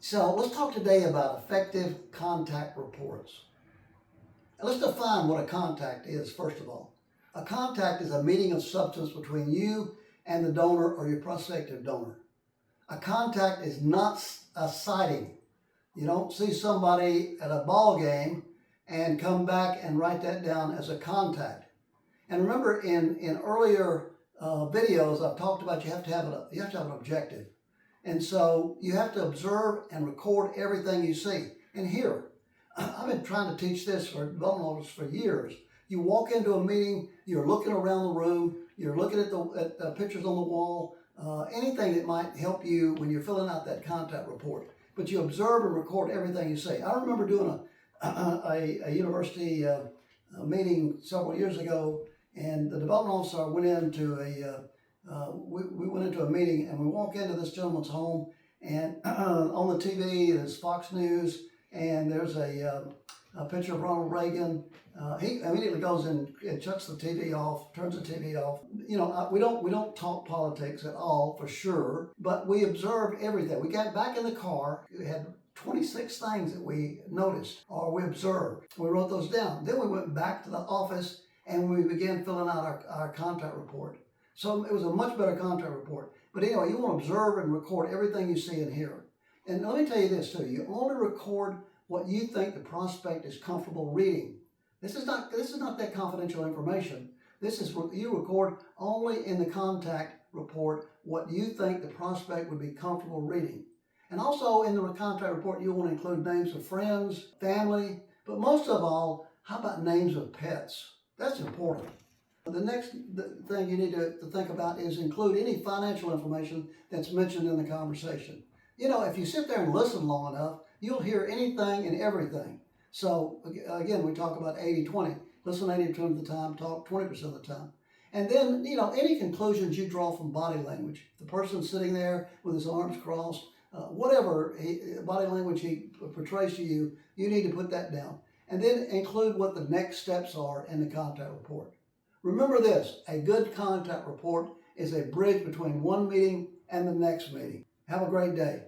So let's talk today about effective contact reports. And let's define what a contact is, first of all. A contact is a meeting of substance between you and the donor or your prospective donor. A contact is not a sighting. You don't see somebody at a ball game and come back and write that down as a contact. And remember, in earlier videos, I've talked about you have to have an objective. And so you have to observe and record everything you see. And here, I've been trying to teach this for development for years. You walk into a meeting, you're looking around the room, you're looking at the pictures on the wall, anything that might help you when you're filling out that contact report. But you observe and record everything you say. I remember doing a university meeting several years ago, and the development officer went into we went into a meeting, and we walk into this gentleman's home, and on the TV is Fox News, and there's a picture of Ronald Reagan. He immediately goes in and shuts the TV off, turns the TV off. You know, we don't talk politics at all, for sure, but we observed everything. We got back in the car. We had 26 things that we noticed or we observed. We wrote those down. Then we went back to the office and we began filling out our contact report. So it was a much better contact report. But anyway, you want to observe and record everything you see and hear. And let me tell you this too, you only record what you think the prospect is comfortable reading. This is not that confidential information. This is what you record only in the contact report what you think the prospect would be comfortable reading. And also in the contact report, you want to include names of friends, family, but most of all, how about names of pets? That's important. The next thing you need to think about is include any financial information that's mentioned in the conversation. You know, if you sit there and listen long enough, you'll hear anything and everything. So again, we talk about 80-20. Listen 80% of the time, talk 20% of the time. And then, you know, any conclusions you draw from body language. The person sitting there with his arms crossed, whatever body language he portrays to you, you need to put that down. And then include what the next steps are in the contact report. Remember this, a good contact report is a bridge between one meeting and the next meeting. Have a great day.